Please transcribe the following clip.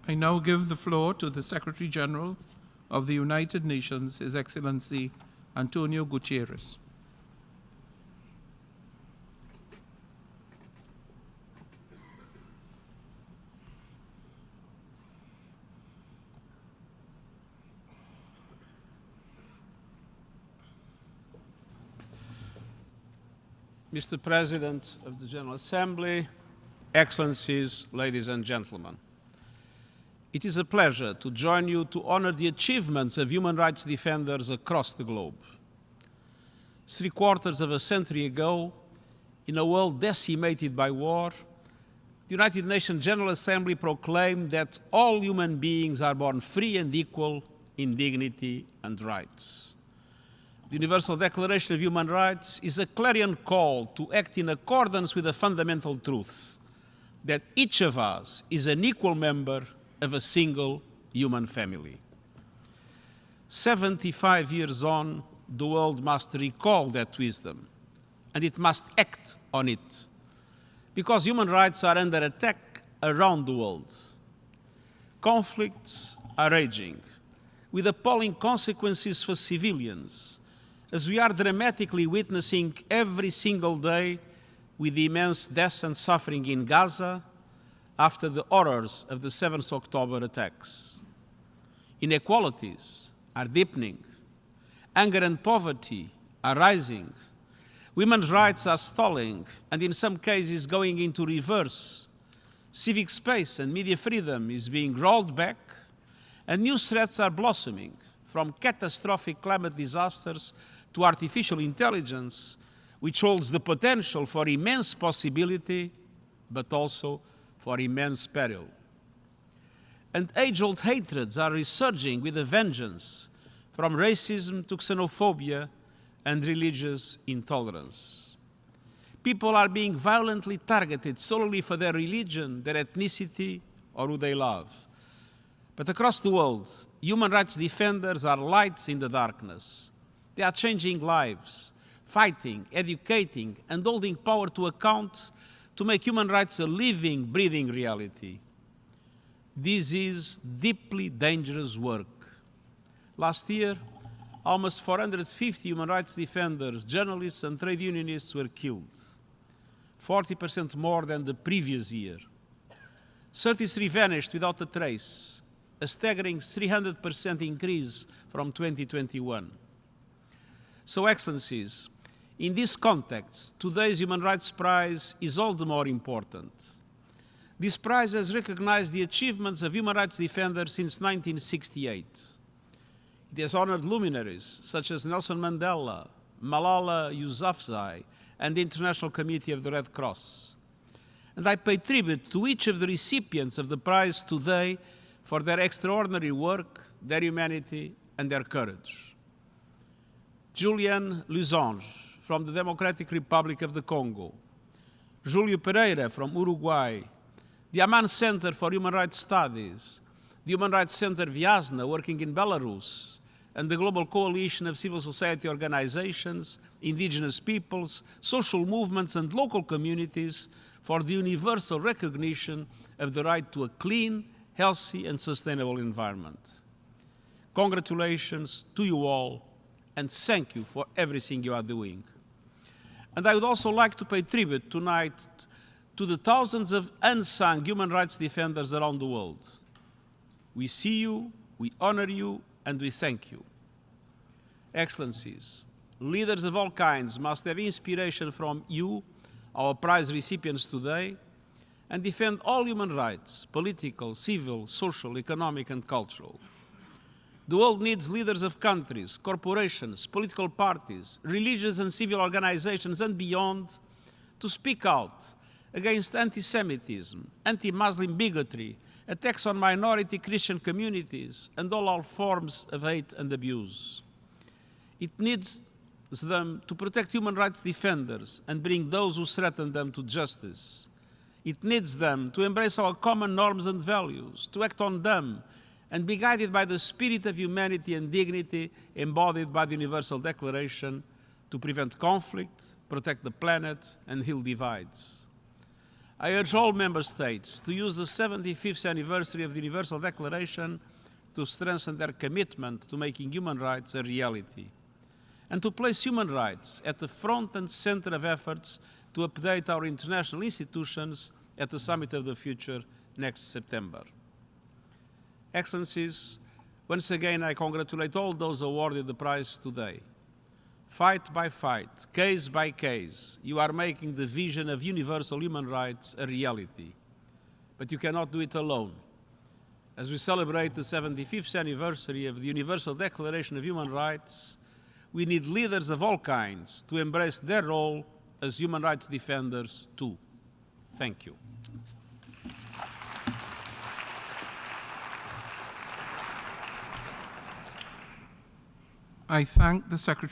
I now give the floor to the Secretary General of the United Nations, His Excellency António Guterres. Mr. President of the General Assembly, Excellencies, ladies and gentlemen, it is a pleasure to join you to honor the achievements of human rights defenders across the globe. 3/4 of a century ago, in a world decimated by war, the United Nations General Assembly proclaimed that all human beings are born free and equal in dignity and rights. The Universal Declaration of Human Rights is a clarion call to act in accordance with the fundamental truth that each of us is an equal member of a single human family. 75 years on, the world must recall that wisdom, and it must act on it, because human rights are under attack around the world. Conflicts are raging, with appalling consequences for civilians, as we are dramatically witnessing every single day with the immense deaths and suffering in Gaza after the horrors of the 7th October attacks. Inequalities are deepening. Hunger and poverty are rising. Women's rights are stalling and in some cases going into reverse. Civic space and media freedom is being rolled back, and new threats are blossoming, from catastrophic climate disasters to artificial intelligence, which holds the potential for immense possibility, but also for immense peril. And age-old hatreds are resurging with a vengeance, from racism to xenophobia and religious intolerance. People are being violently targeted solely for their religion, their ethnicity, or who they love. But across the world, human rights defenders are lights in the darkness. They are changing lives, fighting, educating, and holding power to account to make human rights a living, breathing reality. This is deeply dangerous work. Last year, almost 450 human rights defenders, journalists, and trade unionists were killed, 40% more than the previous year. 33 vanished without a trace, a staggering 300% increase from 2021. So, Excellencies, in this context, today's Human Rights Prize is all the more important. This prize has recognized the achievements of human rights defenders since 1968. It has honored luminaries such as Nelson Mandela, Malala Yousafzai, and the International Committee of the Red Cross. And I pay tribute to each of the recipients of the prize today for their extraordinary work, their humanity, and their courage. Julian Lusange from the Democratic Republic of the Congo, Júlio Pereira from Uruguay, the Amman Center for Human Rights Studies, the Human Rights Center Vyazna working in Belarus, and the Global Coalition of Civil Society Organizations, indigenous peoples, social movements, and local communities for the universal recognition of the right to a clean, healthy, and sustainable environment. Congratulations to you all, and thank you for everything you are doing. And I would also like to pay tribute tonight to the thousands of unsung human rights defenders around the world. We see you, we honor you, and we thank you. Excellencies, leaders of all kinds must have inspiration from you, our prize recipients today, and defend all human rights, political, civil, social, economic, and cultural. The world needs leaders of countries, corporations, political parties, religious and civil organizations, and beyond, to speak out against anti-Semitism, anti-Muslim bigotry, attacks on minority Christian communities, and all forms of hate and abuse. It needs them to protect human rights defenders and bring those who threaten them to justice. It needs them to embrace our common norms and values, to act on them, and be guided by the spirit of humanity and dignity embodied by the Universal Declaration to prevent conflict, protect the planet, and heal divides. I urge all member states to use the 75th anniversary of the Universal Declaration to strengthen their commitment to making human rights a reality, and to place human rights at the front and center of efforts to update our international institutions at the Summit of the Future next September. Excellencies, once again I congratulate all those awarded the prize today. Fight by fight, case by case, you are making the vision of universal human rights a reality. But you cannot do it alone. As we celebrate the 75th anniversary of the Universal Declaration of Human Rights, we need leaders of all kinds to embrace their role as human rights defenders too. Thank you. I thank the Secretary